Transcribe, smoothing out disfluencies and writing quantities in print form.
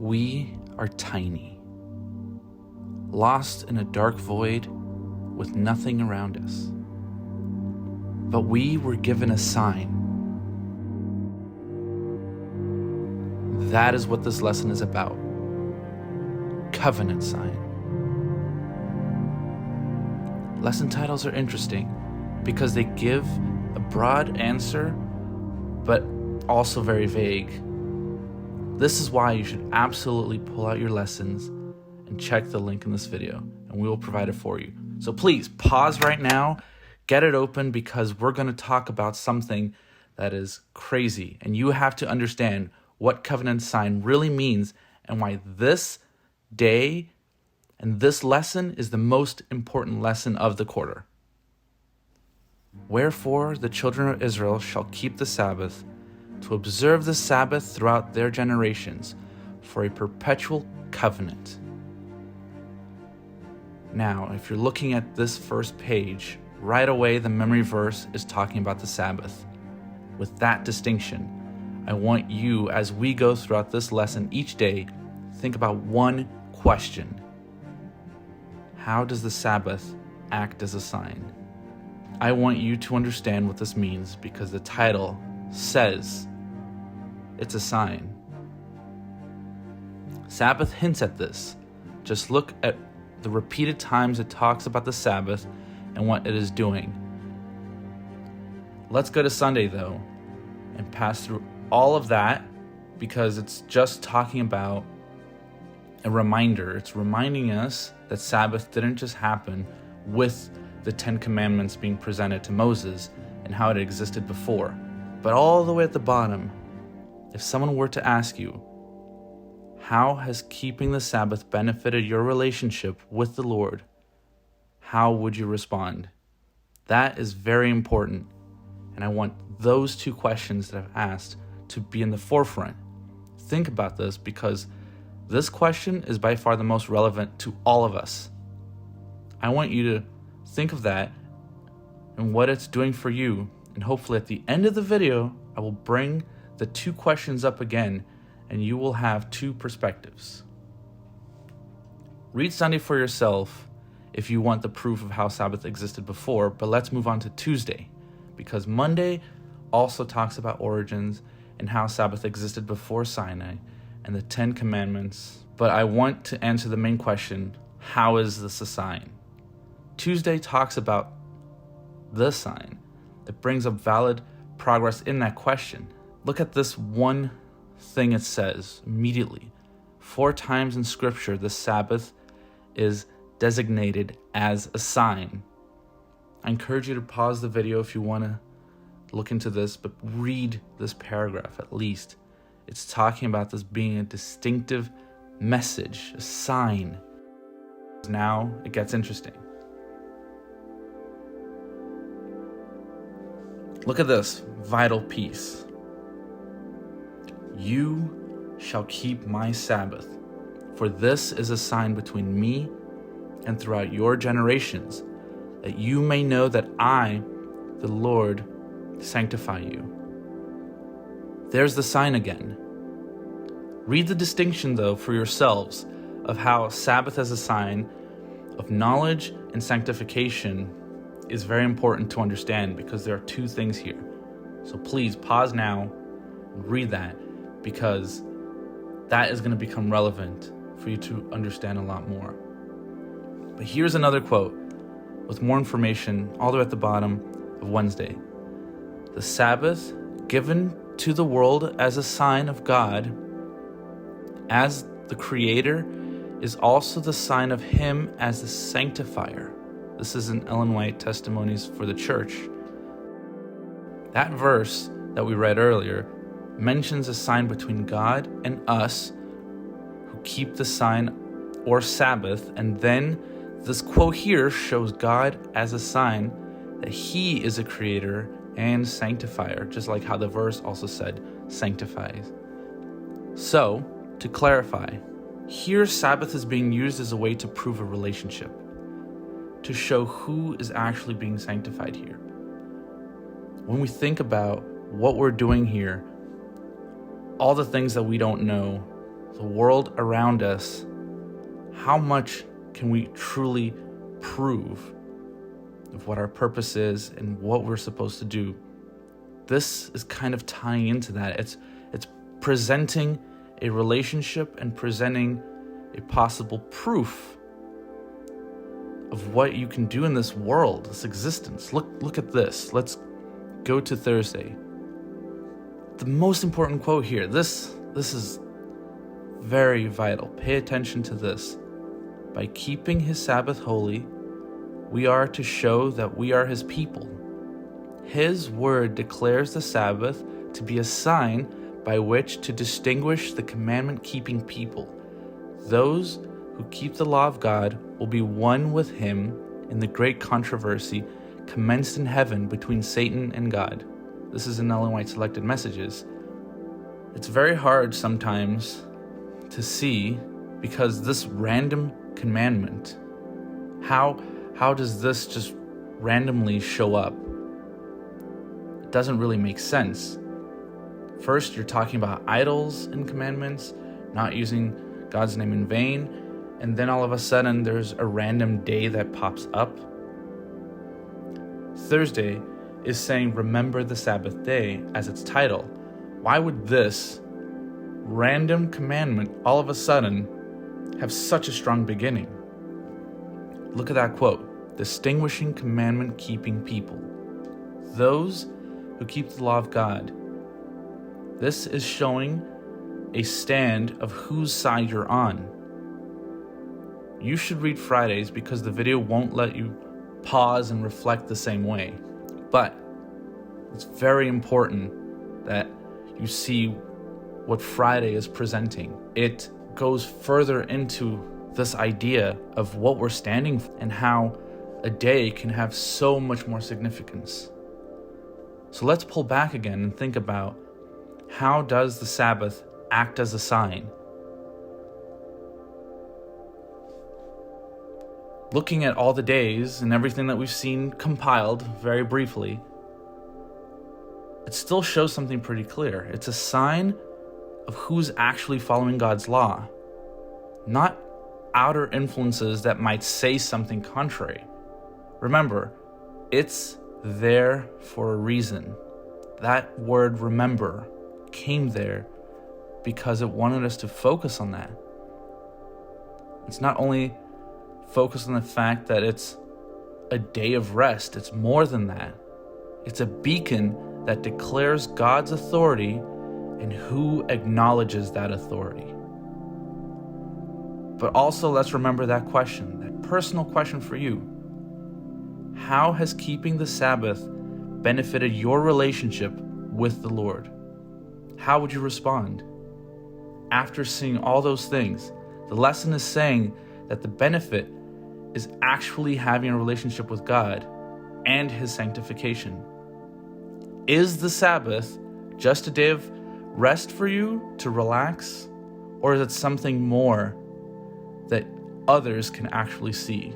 We are tiny, lost in a dark void with nothing around us. But we were given a sign. That is what this lesson is about. Covenant sign. Lesson titles are interesting because they give a broad answer, but also very vague. This is why you should absolutely pull out your lessons and check the link in this video, and we will provide it for you. So please pause right now, get it open, because we're going to talk about something that is crazy, and you have to understand what covenant sign really means and why this day and this lesson is the most important lesson of the quarter. Wherefore the children of Israel shall keep the Sabbath, to observe the Sabbath throughout their generations, for a perpetual covenant. Now, if you're looking at this first page, right away the memory verse is talking about the Sabbath. With that distinction, I want you, as we go throughout this lesson each day, think about one question. How does the Sabbath act as a sign? I want you to understand what this means because the title says it's a sign. Sabbath hints at this. Just look at the repeated times it talks about the Sabbath and what it is doing. Let's go to Sunday though and pass through all of that because it's just talking about a reminder. It's reminding us that Sabbath didn't just happen with the 10 Commandments being presented to Moses and how it existed before. But all the way at the bottom, if someone were to ask you, how has keeping the Sabbath benefited your relationship with the Lord? How would you respond? That is very important. And I want those two questions that I've asked to be in the forefront. Think about this because this question is by far the most relevant to all of us. I want you to think of that and what it's doing for you. And hopefully at the end of the video, I will bring the two questions up again and you will have two perspectives. Read Sunday for yourself if you want the proof of how Sabbath existed before, but let's move on to Tuesday because Monday also talks about origins and how Sabbath existed before Sinai and the 10 Commandments. But I want to answer the main question, how is this a sign? Tuesday talks about the sign. It brings up valid progress in that question. Look at this one thing it says immediately. 4 times in Scripture, the Sabbath is designated as a sign. I encourage you to pause the video if you want to look into this, but read this paragraph at least. It's talking about this being a distinctive message, a sign. Now it gets interesting. Look at this vital piece. You shall keep my Sabbath, for this is a sign between me and throughout your generations, that you may know that I, the Lord, sanctify you. There's the sign again. Read the distinction, though, for yourselves of how Sabbath as a sign of knowledge and sanctification is very important to understand because there are two things here. So please pause now and read that because that is going to become relevant for you to understand a lot more. But here's another quote with more information all the way at the bottom of Wednesday. The Sabbath given to the world as a sign of God, as the Creator, is also the sign of Him as the Sanctifier. This is in Ellen White Testimonies for the Church. That verse that we read earlier mentions a sign between God and us who keep the sign or Sabbath, and then this quote here shows God as a sign that He is a creator and sanctifier, just like how the verse also said sanctifies. So, to clarify, here Sabbath is being used as a way to prove a relationship, to show who is actually being sanctified here. When we think about what we're doing here, all the things that we don't know, the world around us, how much can we truly prove of what our purpose is and what we're supposed to do? This is kind of tying into that. It's presenting a relationship and presenting a possible proof of what you can do in this world, this existence. Look at this. Let's go to Thursday. The most important quote here. This is very vital. Pay attention to this. By keeping his Sabbath holy, we are to show that we are his people. His word declares the Sabbath to be a sign by which to distinguish the commandment-keeping people. Those who keep the law of God will be one with him in the great controversy commenced in heaven between Satan and God. This is in Ellen White Selected Messages. It's very hard sometimes to see, because this random commandment, how does this just randomly show up? It doesn't really make sense. First, you're talking about idols and commandments, not using God's name in vain, and then all of a sudden there's a random day that pops up. Thursday is saying remember the Sabbath day as its title. Why would this random commandment all of a sudden have such a strong beginning? Look at that quote. Distinguishing commandment-keeping people. Those who keep the law of God. This is showing a stand of whose side you're on. You should read Fridays because the video won't let you pause and reflect the same way. But it's very important that you see what Friday is presenting. It goes further into this idea of what we're standing for and how a day can have so much more significance. So let's pull back again and think about, how does the Sabbath act as a sign? Looking at all the days and everything that we've seen compiled very briefly, it still shows something pretty clear. It's a sign of who's actually following God's law, not outer influences that might say something contrary. Remember, it's there for a reason. That word remember came there because it wanted us to focus on that. It's not only focus on the fact that it's a day of rest, it's more than that. It's a beacon that declares God's authority and who acknowledges that authority. But also let's remember that question, that personal question for you. How has keeping the Sabbath benefited your relationship with the Lord? How would you respond? After seeing all those things, the lesson is saying that the benefit is actually having a relationship with God and his sanctification. Is the Sabbath just a day of rest for you to relax? Or is it something more that others can actually see?